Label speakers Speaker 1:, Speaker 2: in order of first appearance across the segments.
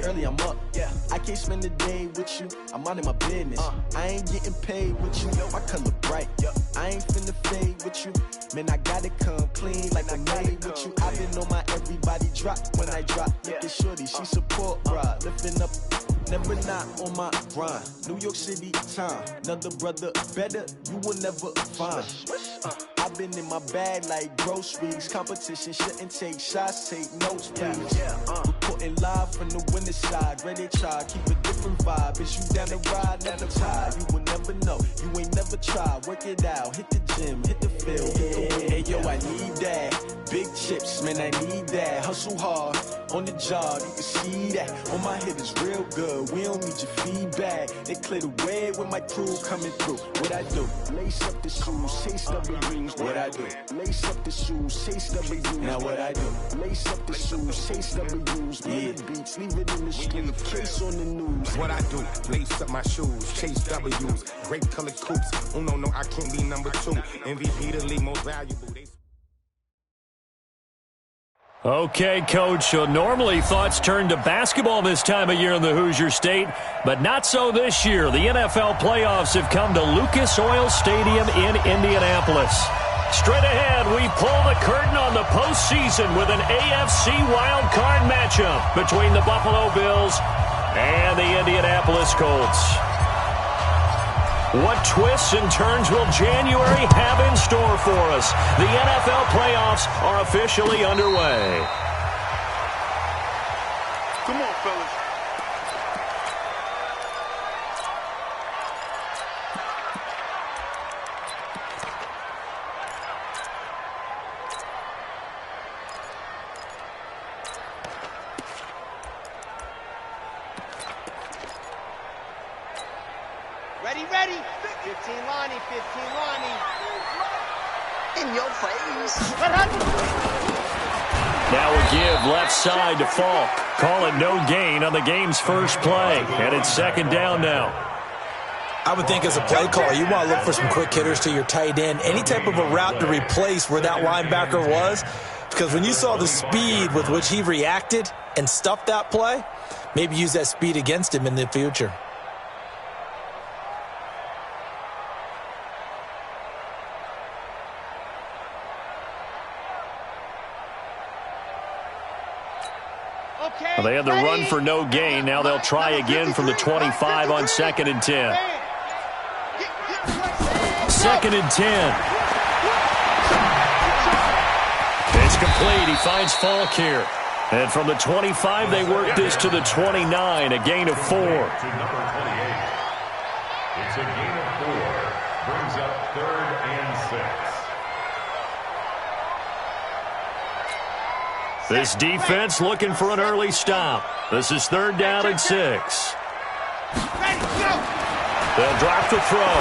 Speaker 1: it's early, I'm up. Yeah, I can't spend the day with you. I'm minding my business. I ain't getting paid with you. My color bright. I ain't finna fade with you. Man, I gotta come clean like I made with you. I've been on my everybody drop when I drop. Look at shorty, she support, bruh. Lifting up, never not on my grind. New York City time, another brother better, you will never find. I've been in my bag like groceries. Competition shouldn't take shots, take notes, please. Reporting live from the winter side. Ready to try, keep a different vibe. Is you down the ride, never tired. You will never know, you ain't never tried. Work it out, hit the gym, hit the field. Hey, yo, I need that. Big chips, man, I need that. Hustle hard, on the job, you can see that. On my head is real good, we don't need your feedback. They clear the way with my crew coming through. What I do? Lace up the shoes, chase W's. What I do? Lace up the shoes, chase W's. Now what I do? Lace up the shoes, chase W's. Yeah, beats, leave it in the street, case on the news.
Speaker 2: What I do? Lace up my shoes, chase W's. Grape colored coops. Oh no, I can't be number 2. MVP the league most valuable.
Speaker 3: Okay, Coach, so normally thoughts turn to basketball this time of year in the Hoosier State, but not so this year. The NFL playoffs have come to Lucas Oil Stadium in Indianapolis. Straight ahead, we pull the curtain on the postseason with an AFC wildcard matchup between the Buffalo Bills and the Indianapolis Colts. What twists and turns will January have in store for us? The NFL playoffs are officially underway.
Speaker 4: Come on, fellas.
Speaker 5: Ready. 15 Lonnie. In your face.
Speaker 3: Now a give left side to Falk. Call it no gain on the game's first play. And it's second down now.
Speaker 6: I would think as a play caller, you want to look for some quick hitters to your tight end. Any type of a route to replace where that linebacker was. Because when you saw the speed with which he reacted and stuffed that play, maybe use that speed against him in the future.
Speaker 3: Well, they had the run for no gain. Now they'll try again from the 25 on 2nd and 10. 2nd and 10. It's complete. He finds Falk here. And from the 25, they work this to the 29, a gain of 4.
Speaker 7: To number 28. It's a gain of 4. Brings up 3rd and 6.
Speaker 3: This defense looking for an early stop. This is 3rd down and 6. They'll drop the throw.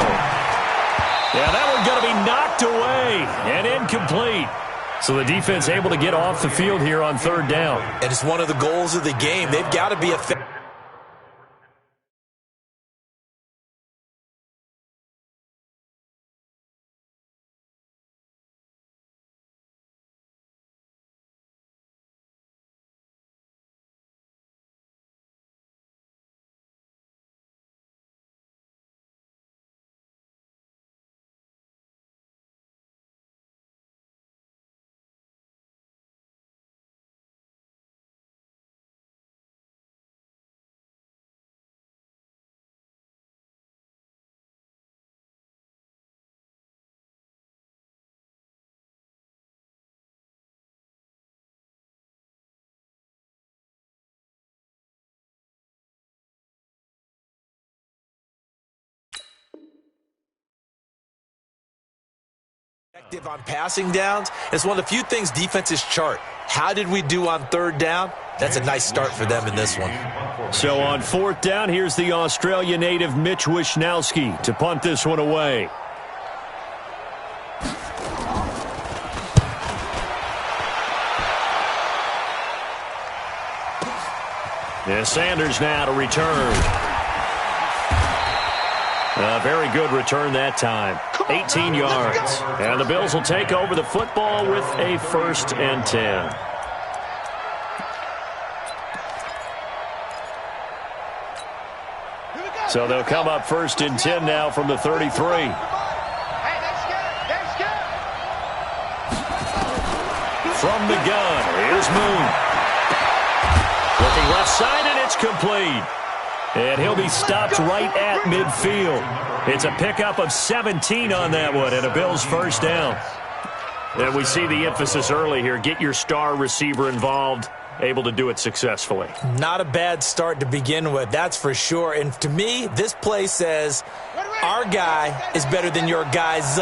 Speaker 3: Yeah, that one's going to be knocked away and incomplete. So the defense able to get off the field here on 3rd down.
Speaker 6: And it's one of the goals of the game. They've got to be effective. On passing downs, it's one of the few things defenses chart. How did we do on 3rd down? That's a nice start for them in this one.
Speaker 3: So on 4th down, here's the Australia native Mitch Wishnowski to punt this one away. Yeah, Sanders now to return. A very good return that time. 18 yards. And the Bills will take over the football with a 1st and 10. So they'll come up 1st and 10 now from the 33.
Speaker 5: Hey, let's go.
Speaker 3: From the gun, here's Moon. Looking left side, and it's complete. And he'll be stopped right at midfield. It's a pickup of 17 on that one, and a Bills first down. And we see the emphasis early here. Get your star receiver involved, able to do it successfully.
Speaker 6: Not a bad start to begin with, that's for sure. And to me, this play says our guy is better than your guy's.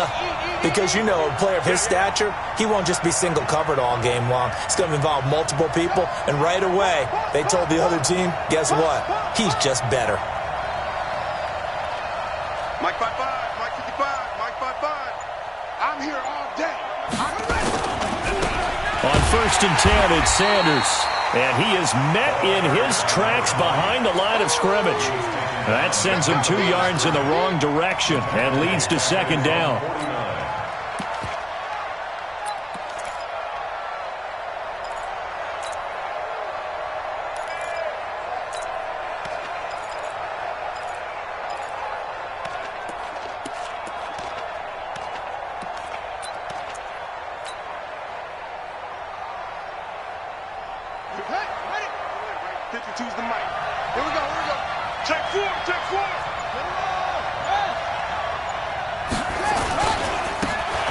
Speaker 6: Because, you know, a player of his stature, he won't just be single covered all game long. It's going to involve multiple people. And right away, they told the other team, guess what? He's just better.
Speaker 2: Mike 5-5, Mike 55, Mike 5-5. I'm here all day.
Speaker 3: On 1st and 10, it's Sanders. And he is met in his tracks behind the line of scrimmage. That sends him 2 yards in the wrong direction and leads to 2nd down.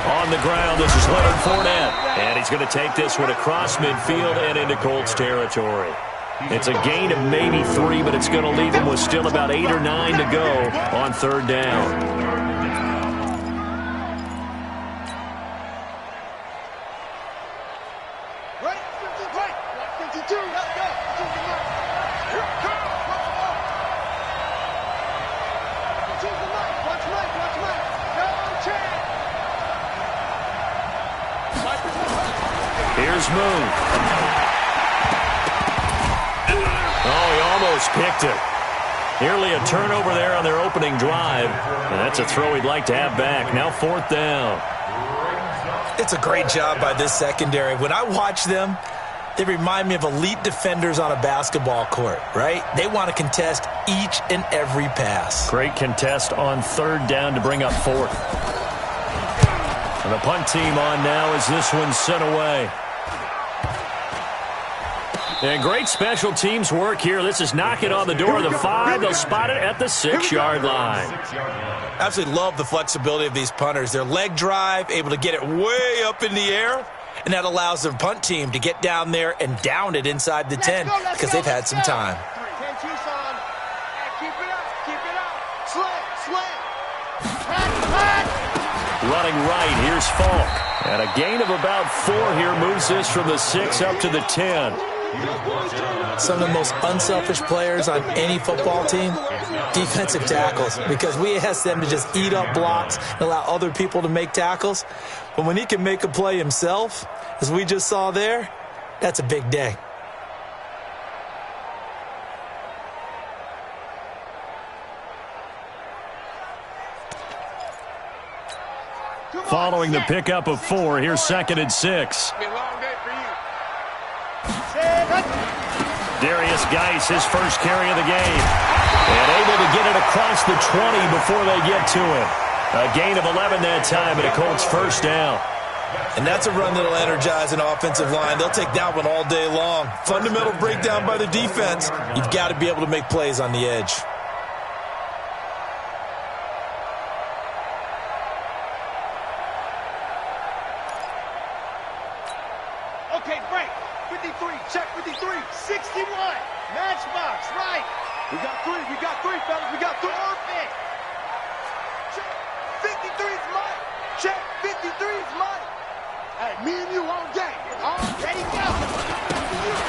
Speaker 3: On the ground, this is Leonard Fournette. And he's going to take this one across midfield and into Colts territory. It's a gain of maybe 3, but it's going to leave him with still about 8 or 9 to go on 3rd down. Here's Moon. Oh, he almost picked it. Nearly a turnover there on their opening drive. And that's a throw he'd like to have back. Now 4th down.
Speaker 6: It's a great job by this secondary. When I watch them, they remind me of elite defenders on a basketball court, right? They want to contest each and every pass.
Speaker 3: Great contest on 3rd down to bring up 4th. And the punt team on now as this one's sent away. And great special teams work here. This is knocking on the door of the 5. They'll spot it at the 6-yard line.
Speaker 6: Absolutely love the flexibility of these punters. Their leg drive, able to get it way up in the air, and that allows their punt team to get down there and down it inside the 10 because they've had some time.
Speaker 3: Running right, here's Falk. And a gain of about 4 here moves this from the 6 up to the 10.
Speaker 6: Some of the most unselfish players on any football team, defensive tackles, because we ask them to just eat up blocks and allow other people to make tackles. But when he can make a play himself, as we just saw there, that's a big day.
Speaker 3: Following the pickup of 4, here's 2nd and 6. Darius Geis, his first carry of the game. And able to get it across the 20 before they get to him. A gain of 11 that time and a Colts first down.
Speaker 6: And that's a run that'll energize an offensive line. They'll take that one all day long. Fundamental breakdown by the defense. You've got to be able to make plays on the edge.
Speaker 5: Okay, break. 53, check 53, 61. Matchbox, right. We got 3, fellas. We got 3. Perfect. Check. 53's mine. Check. 53's mine. Hey, me and you all day. All ready, go.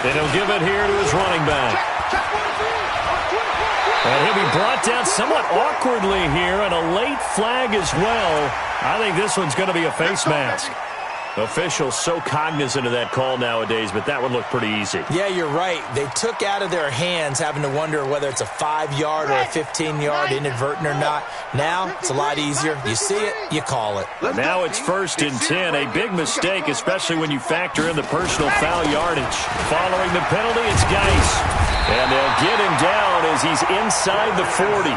Speaker 3: And he'll give it here to his running back.
Speaker 5: Check 43.
Speaker 3: And he'll be brought down somewhat awkwardly here, and a late flag as well. I think this one's going to be a face mask. Officials so cognizant of that call nowadays, but that one looked pretty easy.
Speaker 6: Yeah, you're right. They took out of their hands having to wonder whether it's a 5-yard or a 15-yard inadvertent or not. Now, it's a lot easier. You see it, you call it.
Speaker 3: Now it's 1st and 10. A big mistake, especially when you factor in the personal foul yardage. Following the penalty, it's Geis. And they'll get him down as as he's inside the 40.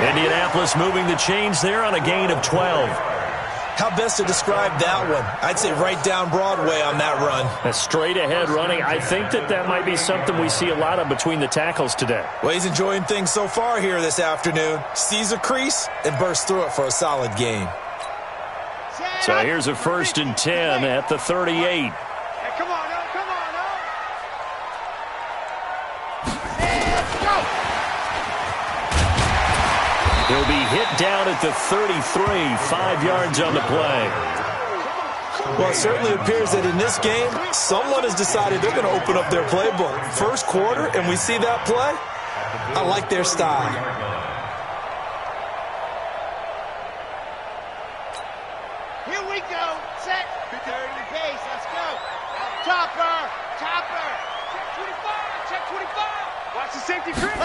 Speaker 3: Indianapolis moving the chains there on a gain of 12.
Speaker 6: How best to describe that one? I'd say right down Broadway on that run.
Speaker 3: A straight-ahead running. I think that might be something we see a lot of between the tackles today.
Speaker 6: Well, he's enjoying things so far here this afternoon. Sees a crease and bursts through it for a solid gain.
Speaker 3: So here's a 1st and 10 at the 38.
Speaker 5: Hey, come on, oh, come on, oh. Let's go.
Speaker 3: He'll be hit down at the 33, 5 yards on the play.
Speaker 6: Well, it certainly appears that in this game, someone has decided they're going to open up their playbook. First quarter, and we see that play. I like their style.
Speaker 5: Here we go. Set. 30 pace. Let's go. Topper. Topper. Check 25. Check 25. Watch the safety creep.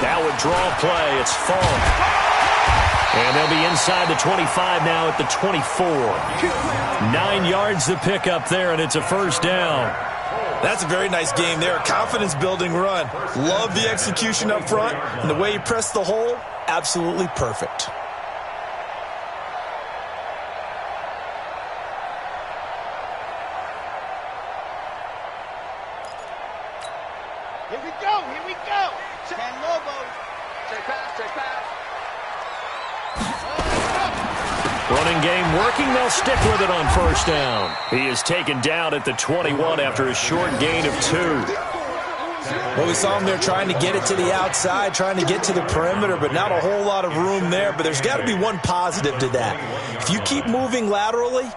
Speaker 3: Now a draw play. It's Fong. And they'll be inside the 25 now at the 24. 9 yards to pick up there, and it's a 1st down.
Speaker 6: That's a very nice game there. A confidence-building run. Love the execution up front, and the way he pressed the hole, absolutely perfect.
Speaker 5: Here we go. Here we go. Ten Lobos. Check pass. Check pass.
Speaker 3: Running game working. They'll stick with it on 1st down. He is taken down at the 21 after a short gain of 2.
Speaker 6: Well, we saw him there trying to get it to the outside, trying to get to the perimeter, but not a whole lot of room there. But there's got to be one positive to that. If you keep moving laterally,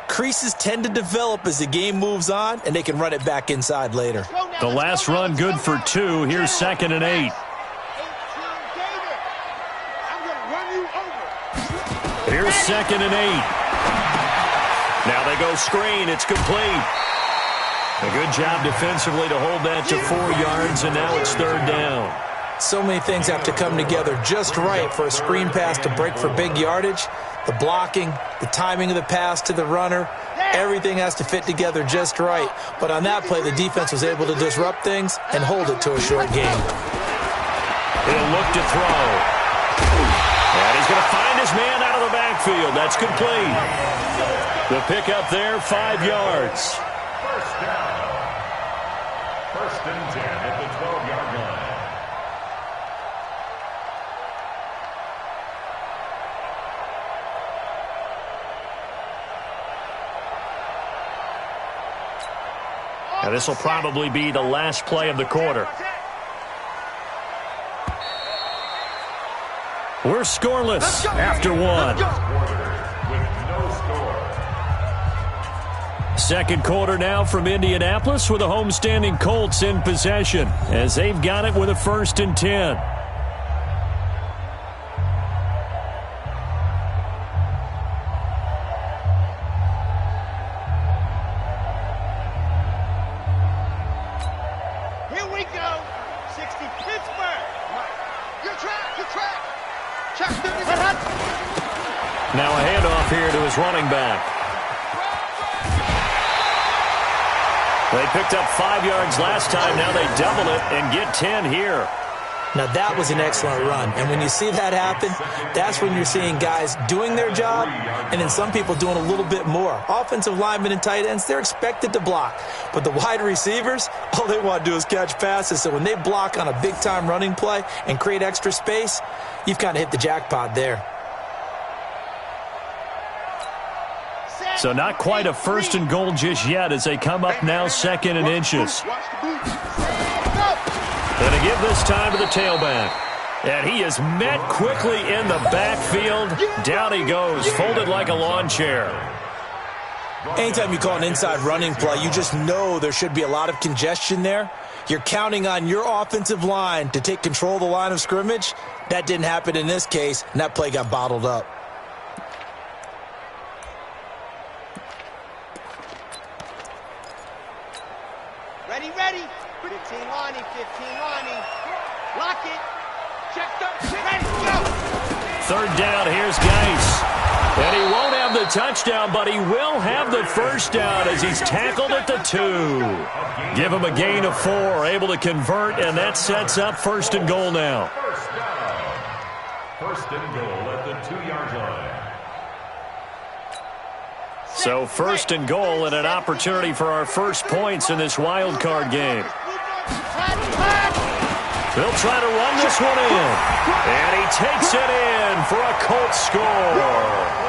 Speaker 6: creases tend to develop as the game moves on, and they can run it back inside later.
Speaker 3: The last run good for 2. Here's 2nd and 8. Here's 2nd and 8. Now they go screen. It's complete. A good job defensively to hold that to 4 yards, and now it's 3rd down.
Speaker 6: So many things have to come together just right for a screen pass to break for big yardage. The blocking, the timing of the pass to the runner, everything has to fit together just right. But on that play, the defense was able to disrupt things and hold it to a short game.
Speaker 3: He'll look to throw. And he's going to find his man out of the backfield. That's complete. The pickup there, 5 yards.
Speaker 7: 1st down. 1st and 10 at the 12-yard line.
Speaker 3: Now this will probably be the last play of the quarter. We're scoreless after 1. Second quarter now from Indianapolis with the homestanding Colts in possession as they've got it with a 1st and 10.
Speaker 5: Here we go. 60 Pittsburgh. Good track. Good track. Check.
Speaker 3: Now a handoff here to his running back. They picked up 5 yards last time. Now they double it and get 10 here.
Speaker 6: Now that was an excellent run. And when you see that happen, that's when you're seeing guys doing their job and then some people doing a little bit more. Offensive linemen and tight ends, they're expected to block. But the wide receivers, all they want to do is catch passes. So when they block on a big-time running play and create extra space, you've kind of hit the jackpot there.
Speaker 3: So not quite a 1st and goal just yet as they come up now 2nd and inches. And to give this time to the tailback. And he is met quickly in the backfield. Down he goes, folded like a lawn chair.
Speaker 6: Anytime you call an inside running play, you just know there should be a lot of congestion there. You're counting on your offensive line to take control of the line of scrimmage. That didn't happen in this case, and that play got bottled up.
Speaker 5: Ready. 15 lining, 15 lining. Lock it. Check 13. Ready, go.
Speaker 3: 3rd down, here's Geis. And he won't have the touchdown, but he will have the first down as he's tackled at the 2. Give him a gain of 4, able to convert, and that sets up 1st and goal now.
Speaker 7: First and goal at the 2-yard line.
Speaker 3: So 1st and goal and an opportunity for our first points in this wild card game. They'll try to run this one in. And he takes it in for a Colts score.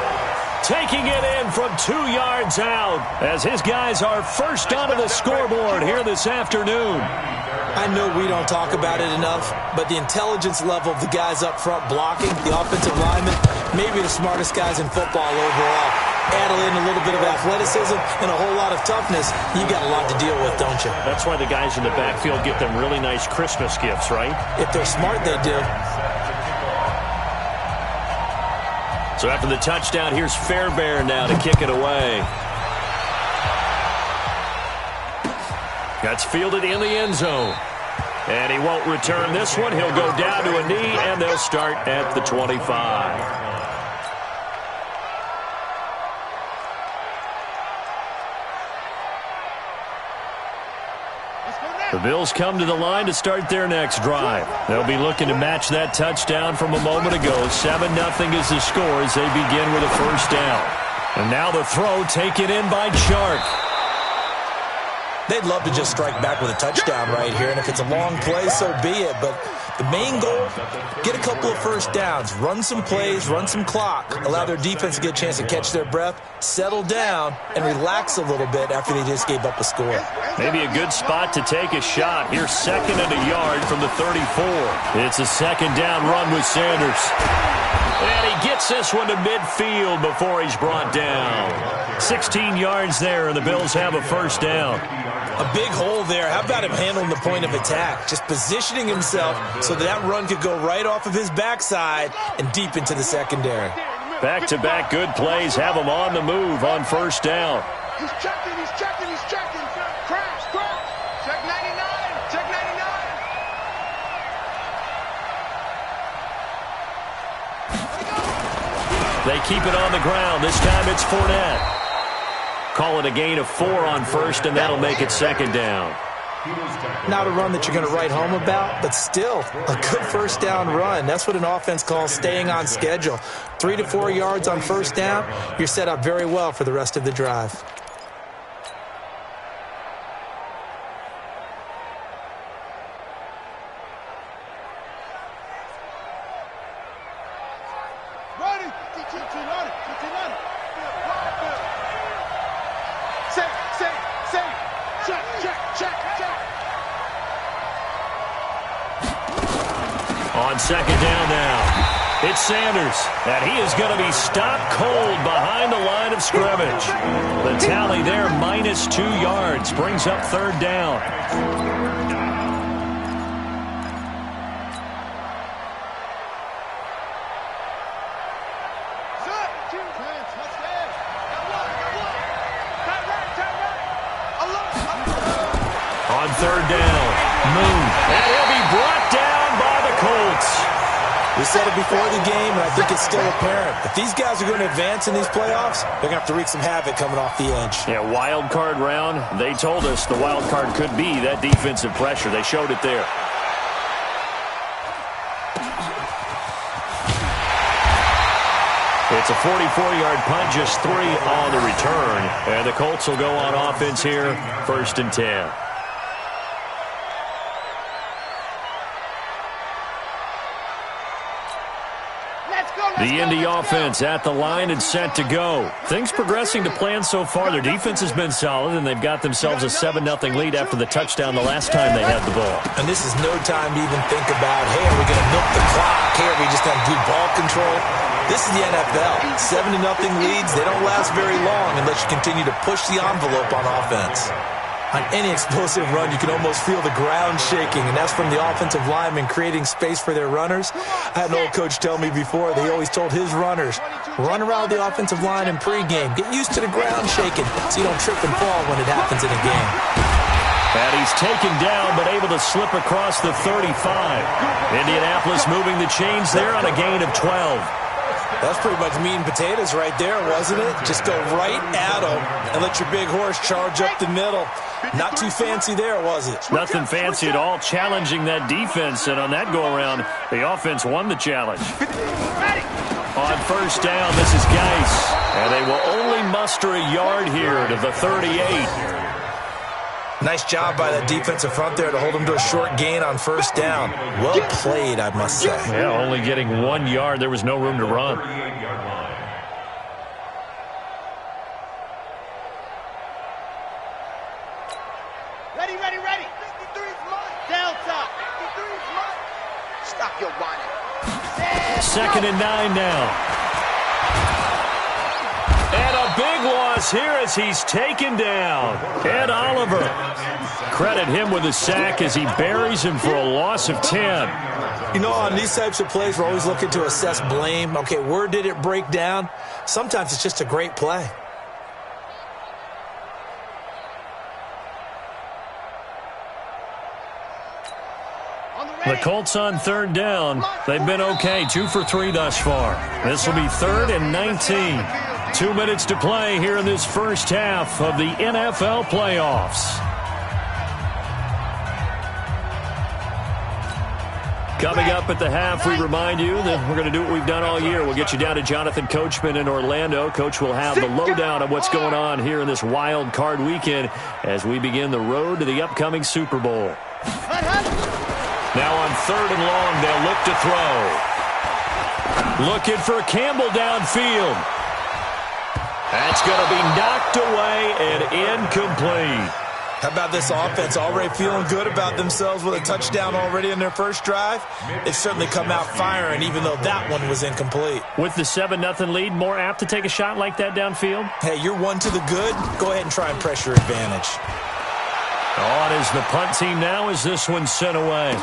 Speaker 3: Taking it in from 2 yards out as his guys are first onto the scoreboard here this afternoon.
Speaker 6: I know we don't talk about it enough, but the intelligence level of the guys up front blocking, the offensive linemen, maybe the smartest guys in football overall. Add in a little bit of athleticism and a whole lot of toughness, you got a lot to deal with, don't you?
Speaker 3: That's why the guys in the backfield get them really nice Christmas gifts, right?
Speaker 6: If they're smart, they do.
Speaker 3: So after the touchdown, here's Fairbairn now to kick it away. That's fielded in the end zone. And he won't return this one. He'll go down to a knee, and they'll start at the 25. The Bills come to the line to start their next drive. They'll be looking to match that touchdown from a moment ago. 7-0 is the score as they begin with a first down. And now the throw taken in by Chark.
Speaker 6: They'd love to just strike back with a touchdown right here, and if it's a long play, so be it. But the main goal, get a couple of first downs, run some plays, run some clock, allow their defense to get a chance to catch their breath, settle down, and relax a little bit after they just gave up a score.
Speaker 3: Maybe a good spot to take a shot. Here's 2nd and a yard from the 34. It's a 2nd down run with Sanders. And he gets this one to midfield before he's brought down. 16 yards there, and the Bills have a first down.
Speaker 6: A big hole there. How about him handling the point of attack? Just positioning himself so that run could go right off of his backside and deep into the secondary.
Speaker 3: Back-to-back good plays have him on the move on first down.
Speaker 5: He's checking, he's checking, he's checking. Crash, crash. Check 99, check 99.
Speaker 3: They keep it on the ground. This time it's Fournette. Call it a gain of 4 on first, and that'll make it 2nd down.
Speaker 6: Not a run that you're going to write home about, but still a good first down run. That's what an offense calls staying on schedule. 3 to 4 yards on first down, you're set up very well for the rest of the drive.
Speaker 3: On 2nd down now, it's Sanders, and he is going to be stopped cold behind the line of scrimmage. The tally there, minus 2 yards, brings up 3rd down. On 3rd down, Moon, and he'll be brought down by the Colts.
Speaker 6: We said it before the game, and I think it's still apparent. If these guys are going to advance in these playoffs, they're going to have to wreak some havoc coming off the edge.
Speaker 3: Yeah, wild card round. They told us the wild card could be that defensive pressure. They showed it there. It's a 44-yard punt, just 3 on the return. And the Colts will go on offense here, 1st and 10. The Indy offense at the line and set to go. Things progressing to plan so far. Their defense has been solid, and they've got themselves a 7-0 lead after the touchdown the last time they had the ball.
Speaker 6: And this is no time to even think about, hey, are we going to milk the clock? Hey, are we just going to do ball control? This is the NFL. 7-0 leads, they don't last very long unless you continue to push the envelope on offense. On any explosive run, you can almost feel the ground shaking, and that's from the offensive linemen creating space for their runners. I had an old coach tell me before that he always told his runners, run around the offensive line in pregame. Get used to the ground shaking so you don't trip and fall when it happens in a game.
Speaker 3: And he's taken down but able to slip across the 35. Indianapolis moving the chains there on a gain of 12.
Speaker 6: That's pretty much meat and potatoes right there, wasn't it? Just go right at them and let your big horse charge up the middle. Not too fancy there, was it?
Speaker 3: Nothing fancy at all, challenging that defense, and on that go-around, the offense won the challenge. On first down, this is Geis, and they will only muster a yard here to the 38.
Speaker 6: Nice job by that defensive front there to hold them to a short gain on first down. Well played, I must say.
Speaker 3: Yeah, only getting 1 yard. There was no room to run.
Speaker 5: Ready, ready, ready. 53's mine. Delta. 53's mine. Stop your whining.
Speaker 3: 2nd and 9 now. And a big loss here as he's taken down. Ed Oliver. Credit him with a sack as he buries him for a loss of 10.
Speaker 6: You know, on these types of plays, we're always looking to assess blame. Okay, where did it break down? Sometimes it's just a great play.
Speaker 3: The Colts on 3rd down. They've been okay, 2 for 3 thus far. This will be 3rd and 19. 2 minutes to play here in this first half of the NFL playoffs. Coming up at the half, we remind you that we're going to do what we've done all year. We'll get you down to Jonathan Coachman in Orlando. Coach will have the lowdown of what's going on here in this wild card weekend as we begin the road to the upcoming Super Bowl. Now on 3rd and long, they'll look to throw. Looking for Campbell downfield. That's going to be knocked away and incomplete.
Speaker 6: How about this offense already feeling good about themselves with a touchdown already in their first drive? They've certainly come out firing, even though that one was incomplete.
Speaker 3: With the 7-0 lead, more apt to take a shot like that downfield?
Speaker 6: Hey, you're one to the good. Go ahead and try and press your advantage.
Speaker 3: On is the punt team now as this one's sent away.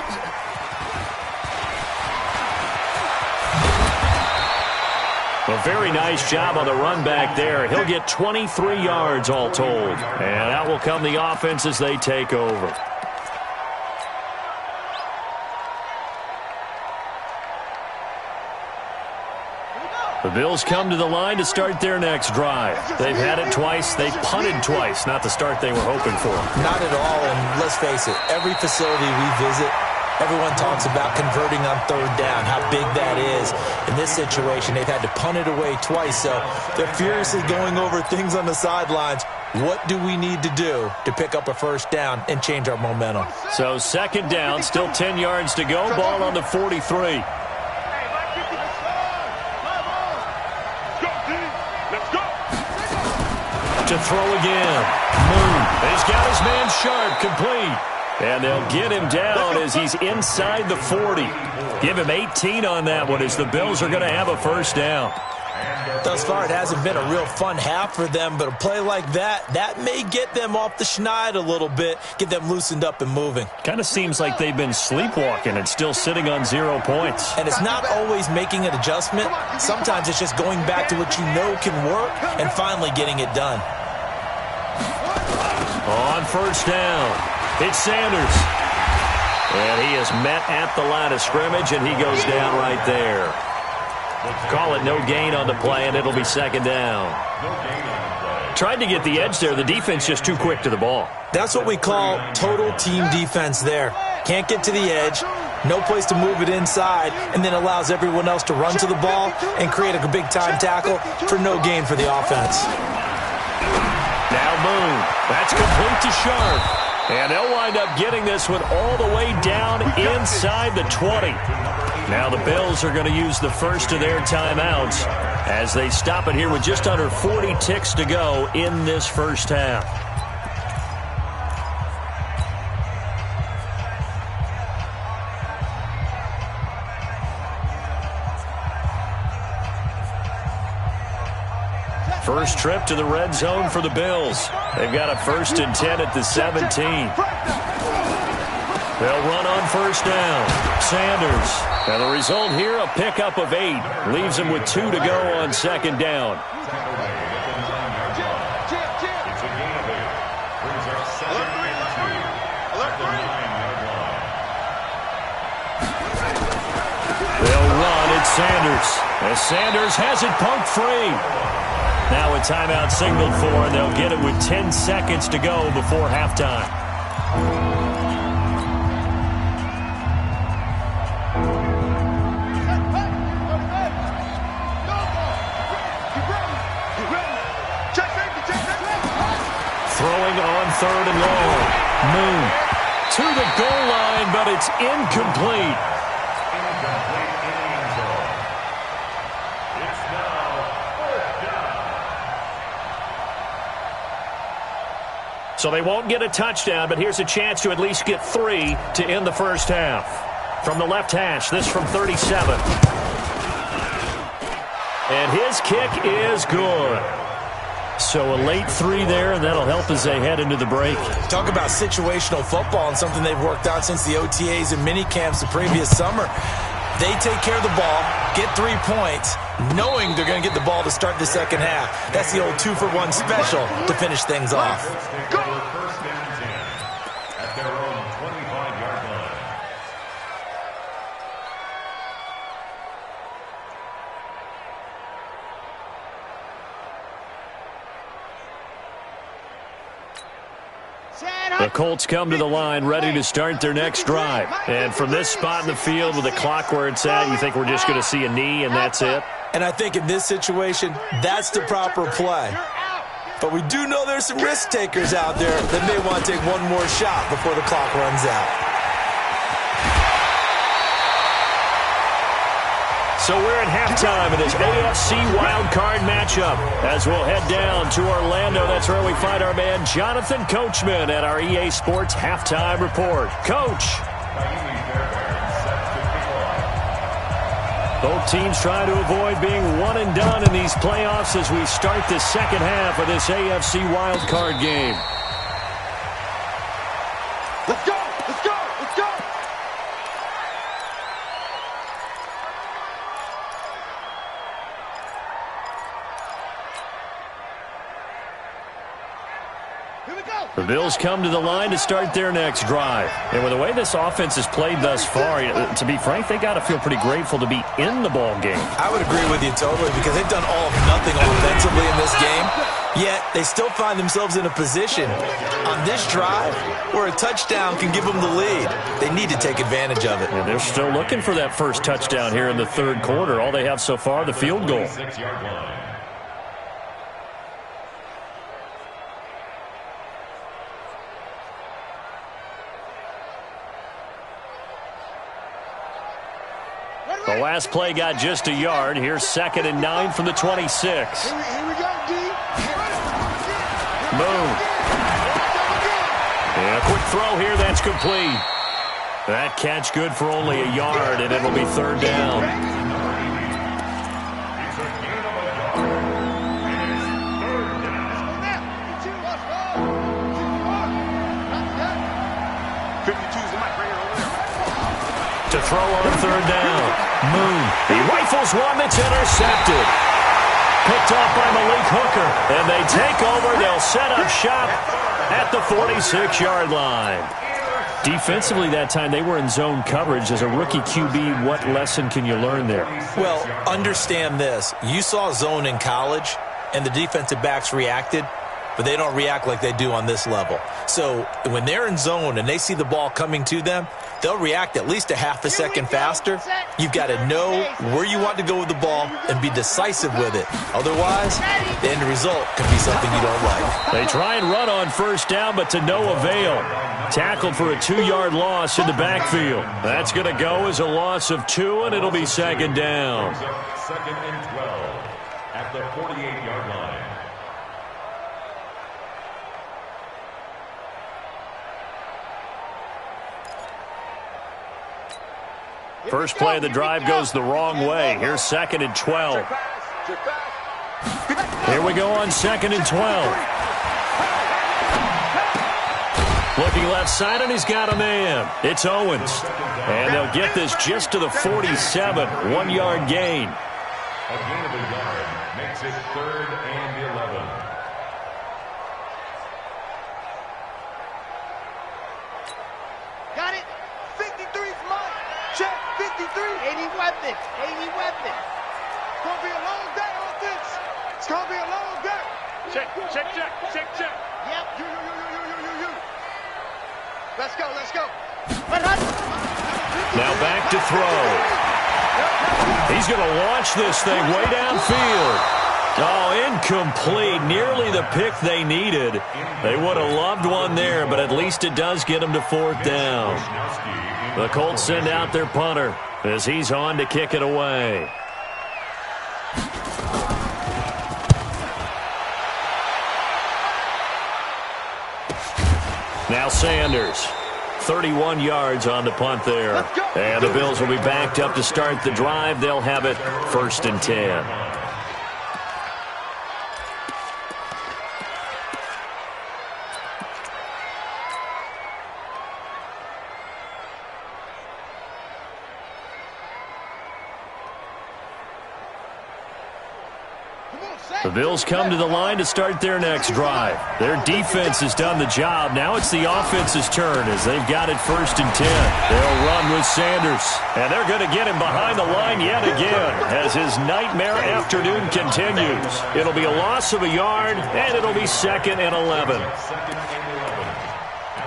Speaker 3: A very nice job on the run back there. He'll get 23 yards all told. And out will come the offense as they take over. The Bills come to the line to start their next drive. They've had it twice. They've punted twice. Not the start they were hoping for.
Speaker 6: Not at all, and let's face it, every facility we visit, everyone talks about converting on 3rd down, how big that is. In this situation, they've had to punt it away twice, so they're furiously going over things on the sidelines. What do we need to do to pick up a first down and change our momentum?
Speaker 3: So 2nd down, still 10 yards to go. Ball on the 43. To throw again. Moon. He's got his man sharp, complete. And they'll get him down as he's inside the 40. Give him 18 on that one as the Bills are going to have a first down.
Speaker 6: Thus far, it hasn't been a real fun half for them, but a play like that may get them off the schneid a little bit, get them loosened up and moving.
Speaker 3: Kind of seems like they've been sleepwalking and still sitting on 0 points.
Speaker 6: And it's not always making an adjustment. Sometimes it's just going back to what you know can work and finally getting it done.
Speaker 3: On first down, it's Sanders. And he is met at the line of scrimmage, and he goes down right there. Call it no gain on the play, and it'll be 2nd down. Tried to get the edge there. The defense just too quick to the ball.
Speaker 6: That's what we call total team defense there. Can't get to the edge, no place to move it inside, and then allows everyone else to run to the ball and create a big-time tackle for no gain for the offense.
Speaker 3: Now Moon. That's complete to Sharp. And they'll wind up getting this one all the way down inside the 20. Now the Bills are going to use the first of their timeouts as they stop it here with just under 40 ticks to go in this first half. First trip to the red zone for the Bills. They've got a 1st and 10 at the 17. They'll run on first down. Sanders. And the result here, a pickup of 8. Leaves him with 2 to go on 2nd down. They'll run. it's Sanders. As Sanders has it punked free. Now a timeout signaled for, and they'll get it with 10 seconds to go before halftime. Throwing on 3rd and long. Moon to the goal line, but it's incomplete. So they won't get a touchdown, but here's a chance to at least get 3 to end the first half. From the left hash, this from 37. And his kick is good. So a late 3 there, and that'll help as they head into the break.
Speaker 6: Talk about situational football and something they've worked on since the OTAs and mini camps the previous summer. They take care of the ball, get 3 points, knowing they're going to get the ball to start the second half. That's the old 2-for-1 special to finish things off.
Speaker 7: First and 10 at their own 25-yard line.
Speaker 3: The Colts come to the line ready to start their next drive. And from this spot in the field with the clock where it's at, you think we're just going to see a knee and that's it?
Speaker 6: And I think in this situation, that's the proper play. But we do know there's some risk takers out there that may want to take one more shot before the clock runs out.
Speaker 3: So we're at halftime of this AFC wildcard matchup. As we'll head down to Orlando, that's where we find our man Jonathan Coachman at our EA Sports Halftime Report. Coach. Both teams try to avoid being one and done in these playoffs as we start the second half of this AFC wildcard game.
Speaker 5: Let's go! Let's go! Let's go!
Speaker 3: The Bills come to the line to start their next drive. And with the way this offense has played thus far, to be frank, they got to feel pretty grateful to be in the ball game.
Speaker 6: I would agree with you totally because they've done all of nothing offensively in this game, yet they still find themselves in a position on this drive where a touchdown can give them the lead. They need to take advantage of it.
Speaker 3: And they're still looking for that first touchdown here in the third quarter. All they have so far, the field goal.
Speaker 7: 6-yard line.
Speaker 3: The last play got just a yard. Here's 2nd and 9 from the 26.
Speaker 5: Here we go, D.
Speaker 3: Boom. And a quick throw here. That's complete. That catch good for only a yard, and it'll be 3rd down. To throw on 3rd down. Moon. He rifles one that's intercepted. Picked off by Malik Hooker. And they take over. They'll set up shop at the 46-yard line. Defensively that time, they were in zone coverage. As a rookie QB, what lesson can you learn there?
Speaker 6: Well, understand this. You saw zone in college, and the defensive backs reacted, but they don't react like they do on this level. So when they're in zone and they see the ball coming to them, they'll react at least a half a second faster. You've got to know where you want to go with the ball and be decisive with it. Otherwise, the end result can be something you don't like.
Speaker 3: They try and run on 1st down, but to no avail. Tackled for a 2-yard loss in the backfield. That's going to go as a loss of 2, and it'll be 2nd down.
Speaker 7: 2nd and 12 at the 48-yard line.
Speaker 3: First play of the drive goes the wrong way. Here's 2nd and 12. Here we go on 2nd and 12. Looking left side, and he's got a man. It's Owens. And they'll get this just to the 47. 1-yard gain.
Speaker 7: A gain of a yard makes it 3rd and 11.
Speaker 5: Got it. 53's mine. check, 53. 80 weapons, 80 weapons. It's going to be a long day, offense. It's going to be a long day. Check. Yep. You. Let's go.
Speaker 3: Now back to throw. He's going to launch this thing way downfield. Oh, incomplete. Nearly the pick they needed. They would have loved one there, but at least it does get them to fourth down. The Colts send out their punter as he's on to kick it away. Now Sanders. 31 yards on the punt there. And the Bills will be backed up to start the drive. They'll have it 1st and 10. The Bills come to the line to start their next drive. Their defense has done the job. Now it's the offense's turn as they've got it 1st and 10. They'll run with Sanders. And they're going to get him behind the line yet again as his nightmare afternoon continues. It'll be a loss of a yard, and it'll be 2nd and 11.
Speaker 7: At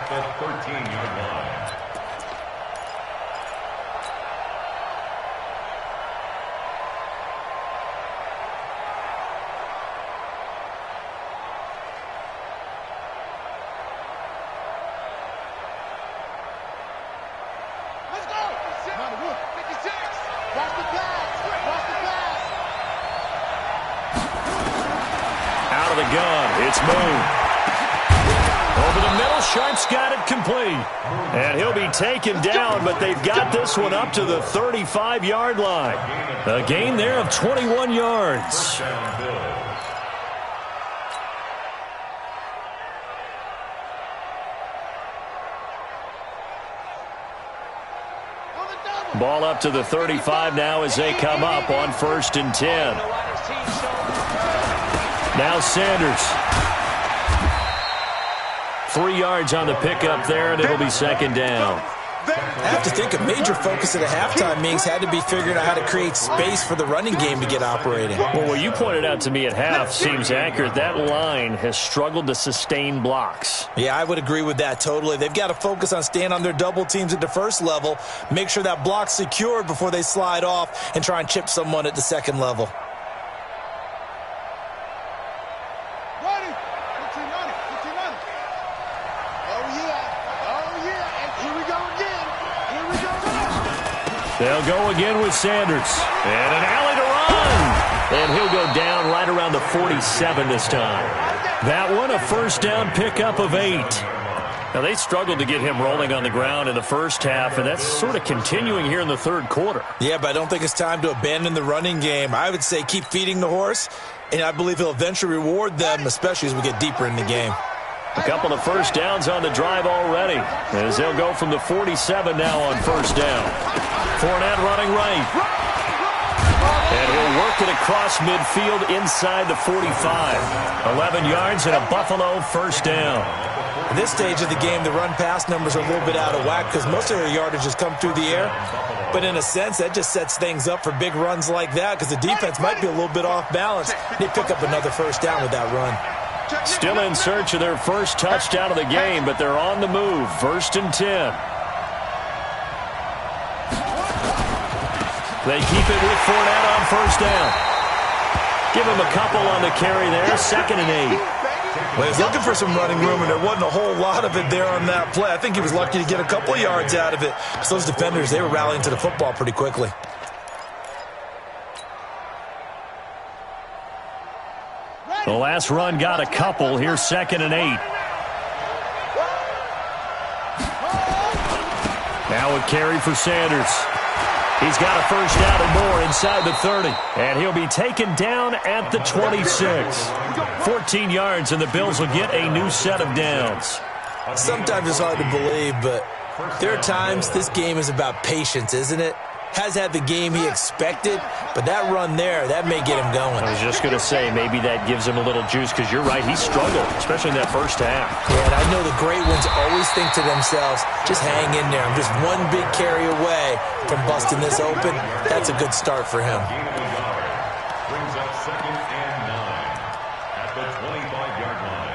Speaker 7: the 13-yard line.
Speaker 3: Sharp's got it complete. And he'll be taken down, but they've got this one up to the 35-yard line. A gain there of 21 yards. Ball up to the 35 now as they come up on 1st and 10. Now Sanders. 3 yards on the pickup there, and it'll be 2nd down.
Speaker 6: I have to think a major focus at the halftime meetings had to be figuring out how to create space for the running game to get operating.
Speaker 3: Well, what you pointed out to me at half seems accurate. That line has struggled to sustain blocks.
Speaker 6: Yeah, I would agree with that totally. They've got to focus on staying on their double teams at the first level, make sure that block's secured before they slide off and try and chip someone at the second level.
Speaker 3: They'll go again with Sanders. And an alley to run. And he'll go down right around the 47 this time. That one, a 1st down pickup of 8. Now, they struggled to get him rolling on the ground in the first half, and that's sort of continuing here in the 3rd quarter.
Speaker 6: Yeah, but I don't think it's time to abandon the running game. I would say keep feeding the horse, and I believe he'll eventually reward them, especially as we get deeper in the game.
Speaker 3: A couple of 1st downs on the drive already, as they'll go from the 47 now on 1st down. Fournette running right. And he'll work it across midfield inside the 45. 11 yards and a Buffalo 1st down.
Speaker 6: At this stage of the game, the run-pass numbers are a little bit out of whack because most of their yardage has come through the air. But in a sense, that just sets things up for big runs like that because the defense might be a little bit off balance. They pick up another 1st down with that run.
Speaker 3: Still in search of their first touchdown of the game, but they're on the move. 1st and 10. They keep it with Fournette on 1st down. Give him a couple on the carry there. 2nd and 8.
Speaker 6: Well, he's looking for some running room, and there wasn't a whole lot of it there on that play. I think he was lucky to get a couple of yards out of it. Because those defenders, they were rallying to the football pretty quickly.
Speaker 3: The last run got a couple. Here's 2nd and 8. Now a carry for Sanders. He's got a 1st down and more inside the 30. And he'll be taken down at the 26. 14 yards, and the Bills will get a new set of downs.
Speaker 6: Sometimes it's hard to believe, but there are times this game is about patience, isn't it? has had the game he expected, but that run there, that may get him going.
Speaker 3: I was just going to say, maybe that gives him a little juice, because you're right, he struggled, especially in that first half.
Speaker 6: Yeah, and I know the great ones always think to themselves, just hang in there. I'm just one big carry away from busting this open. That's a good start for him.
Speaker 7: Brings up 2nd and 9 at the 25-yard line.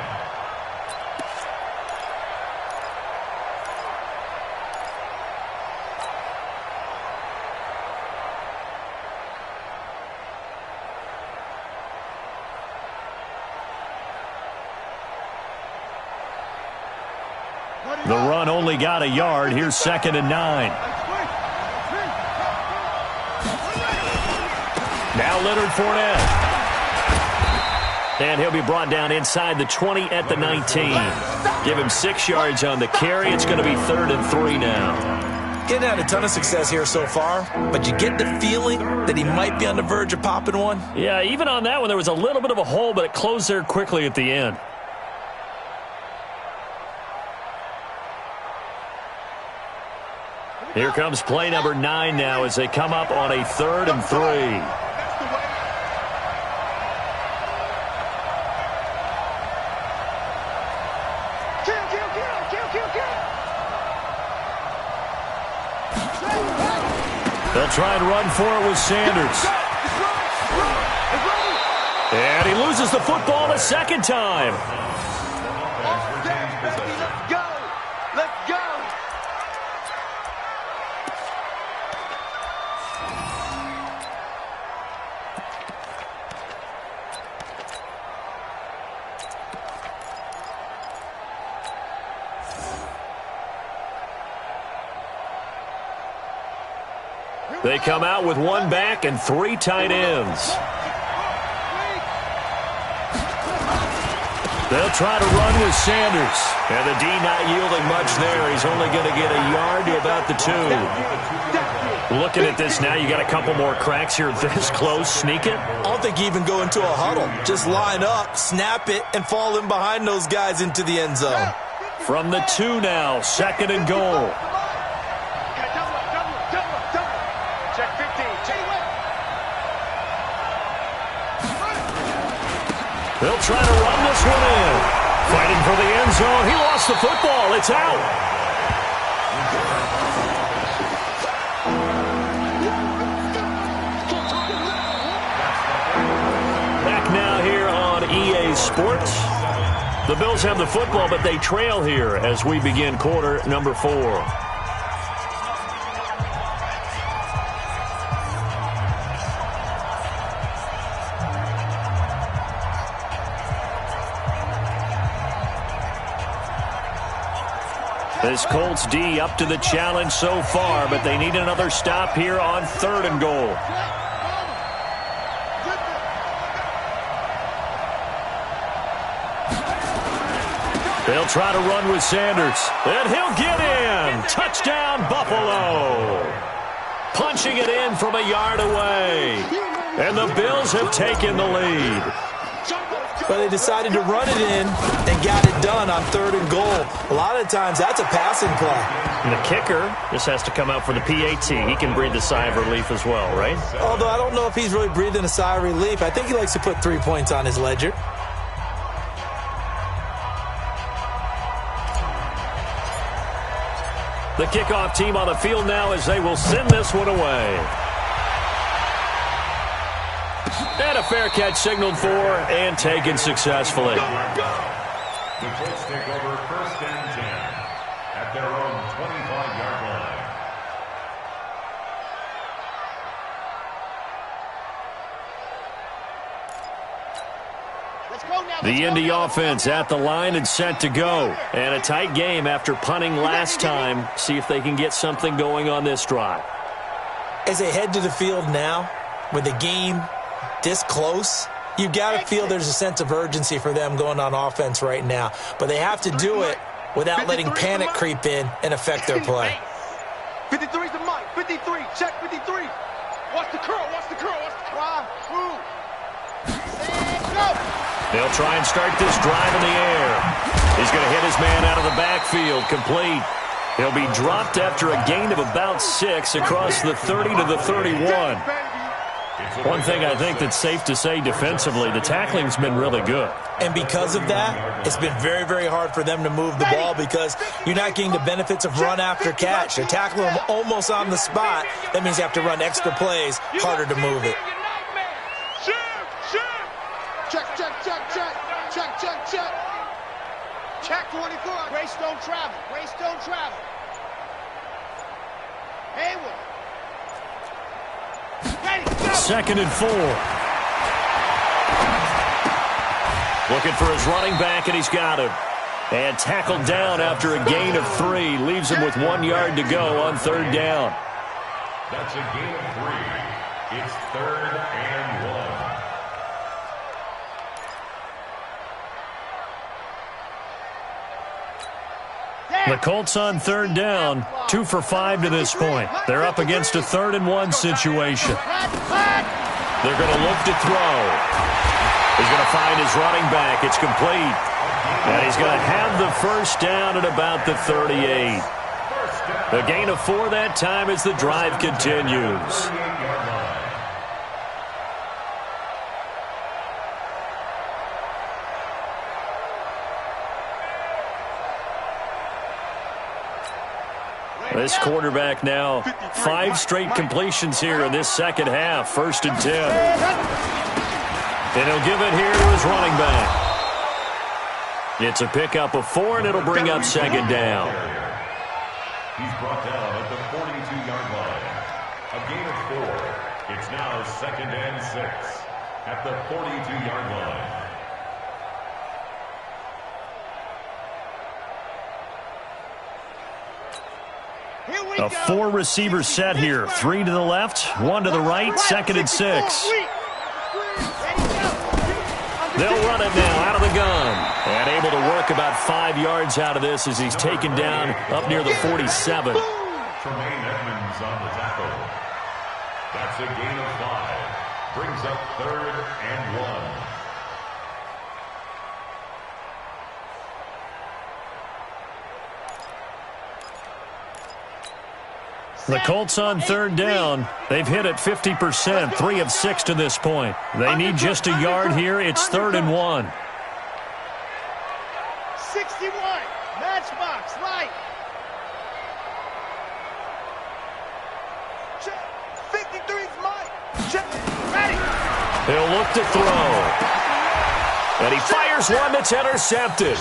Speaker 3: The run only got a yard. Here's 2nd and 9. Now Leonard Fournette. And he'll be brought down inside the 20 at the 19. Give him 6 yards on the carry. It's going to be 3rd and 3 now.
Speaker 6: Getting had a ton of success here so far, but you get the feeling that he might be on the verge of popping one.
Speaker 3: Yeah, even on that one, there was a little bit of a hole, but it closed there quickly at the end. Here comes play number 9 now as they come up on a 3rd and 3. They'll try and run for it with Sanders. And he loses the football a second time. They come out with 1 back and 3 tight ends. They'll try to run with Sanders. And the D not yielding much there. He's only going to get a yard to about the 2. Looking at this now, you got a couple more cracks here this close. Sneak it.
Speaker 6: I don't think you even go into a huddle. Just line up, snap it, and fall in behind those guys into the end zone.
Speaker 3: From the 2 now, 2nd and goal. They'll try to run this one in. Fighting for the end zone. He lost the football. It's out. Back now here on EA Sports. The Bills have the football, but they trail here as we begin quarter number 4. This Colts D up to the challenge so far, but they need another stop here on 3rd and goal. They'll try to run with Sanders, and he'll get in. Touchdown, Buffalo. Punching it in from a yard away. And the Bills have taken the lead.
Speaker 6: But they decided to run it in and got it done on 3rd and goal. A lot of times, that's a passing play.
Speaker 3: And the kicker just has to come out for the PAT. He can breathe a sigh of relief as well, right?
Speaker 6: Although I don't know if he's really breathing a sigh of relief. I think he likes to put 3 points on his ledger.
Speaker 3: The kickoff team on the field now as they will send this one away. And a fair catch signaled for and taken successfully.
Speaker 7: The Colts take over 1st and 10 at their own 25-yard line.
Speaker 3: The Indy offense at the line and set to go. And a tight game after punting last time. See if they can get something going on this drive.
Speaker 6: As they head to the field now, with the game this close, you've got to feel there's a sense of urgency for them going on offense right now. But they have to do it without letting panic creep in and affect their play.
Speaker 5: 53's the mic. 53. Check 53. Watch the curl. Watch the curl. Watch the curl. Move. Go.
Speaker 3: They'll try and start this drive in the air. He's going to hit his man out of the backfield. Complete. He'll be dropped after a gain of about 6 across the 30 to the 31. One thing I think that's safe to say defensively, the tackling's been really good.
Speaker 6: And because of that, it's been very, very hard for them to move the ball because you're not getting the benefits of run after catch. They're tackling them almost on the spot. That means you have to run extra plays, harder to move it.
Speaker 5: Check, check, check, check. Check, check, check. Check 24. Grace don't travel. Grace don't travel. Hayward. Ready, go.
Speaker 3: 2nd and 4. Looking for his running back, and he's got him. And tackled down after a gain of 3. Leaves him with 1 yard to go on 3rd down.
Speaker 7: That's a gain of 3. It's 3rd and 1.
Speaker 3: The Colts on 3rd down, 2 for 5 to this point. They're up against a 3rd and 1 situation. They're going to look to throw. He's going to find his running back. It's complete. And he's going to have the 1st down at about the 38. A gain of 4 that time as the drive continues. This quarterback now, 5 straight completions here in this second half, 1st and 10. And he'll give it here to his running back. It's a pickup of 4, and it'll bring up 2nd down.
Speaker 7: He's brought down at the 42-yard line. A gain of 4. It's now 2nd and 6 at the 42-yard line.
Speaker 3: A 4-receiver set here. 3 to the left, 1 to the right, 2nd and 6. They'll run it now out of the gun. And able to work about 5 yards out of this as he's taken down up near the 47.
Speaker 7: Tremaine Edmonds on the tackle. That's a gain of 5. Brings up 3rd and 1.
Speaker 3: The Colts on 3rd down. They've hit it 50%, 3 of 6 to this point. They need just a yard here. It's 3rd and 1.
Speaker 5: 61. Matchbox, right. 53's Mike. Ready.
Speaker 3: He'll look to throw. And he fires one that's intercepted.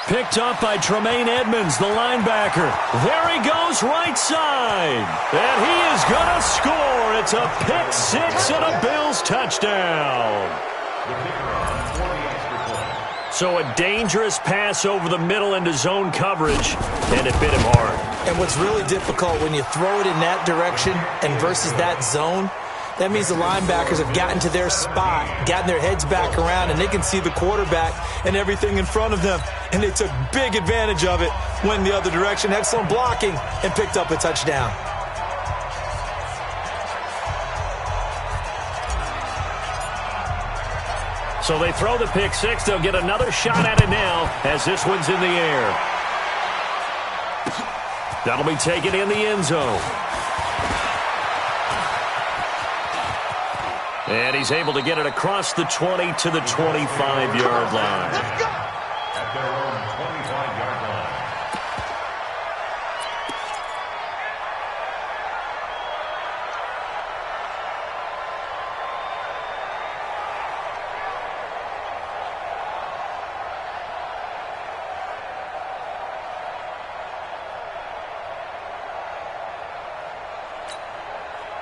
Speaker 3: Picked up by Tremaine Edmonds, the linebacker. There he goes, right side. And he is going to score. It's a pick 6 and a Bills touchdown. So a dangerous pass over the middle into zone coverage, and it bit him hard.
Speaker 6: And what's really difficult when you throw it in that direction and versus that zone, that means the linebackers have gotten to their spot, gotten their heads back around, and they can see the quarterback and everything in front of them. And they took big advantage of it, went the other direction, excellent blocking, and picked up a touchdown.
Speaker 3: So they throw the pick 6. They'll get another shot at it now as this one's in the air. That'll be taken in the end zone. And he's able to get it across the 20 to the 25-yard line.
Speaker 5: Let's go.
Speaker 7: At their own 25-yard line.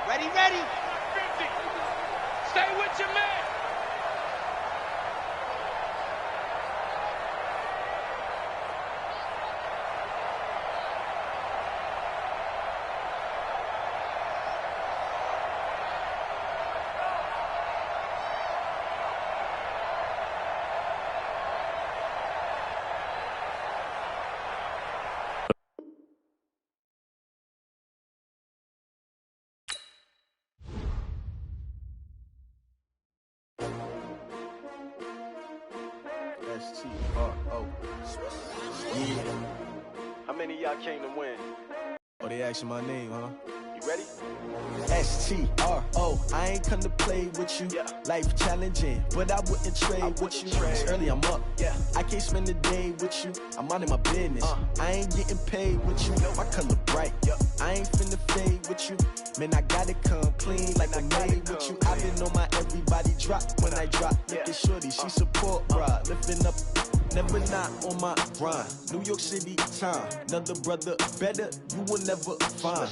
Speaker 5: Ready, ready. Stay with your man.
Speaker 1: STO. Yeah.
Speaker 5: many of y'all came to win?
Speaker 1: Oh, they asking my name, huh?
Speaker 5: You ready?
Speaker 1: STRO, I ain't come to play with you.
Speaker 5: Yeah.
Speaker 1: Life challenging, but I wouldn't trade with you. It's early, I'm up.
Speaker 5: Yeah.
Speaker 1: I can't spend the day with you. I'm minding my business. I ain't getting paid with you. My color bright. I ain't finna fade with you. Man, I gotta come clean like I'm made with you. I've been on my everybody drop when I drop. Look at shorty, she support ride. Lifting up, never not on my grind. New York City time. Another brother better, you will never find.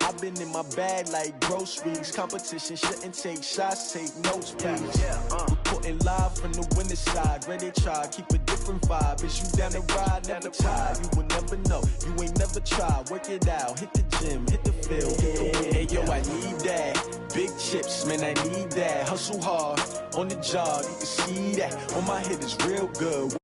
Speaker 1: I've been in my bag like groceries. Competition shouldn't take shots, take notes, please. Reporting live from the winning side. Ready to try, keep a different vibe. Is you down the ride, never tired. You will never know, you ain't never tried. Work it out, hit the gym, hit the field. Hey yo, I need that. Big chips, man, I need that. Hustle hard on the job, you can see that. On my head is real good.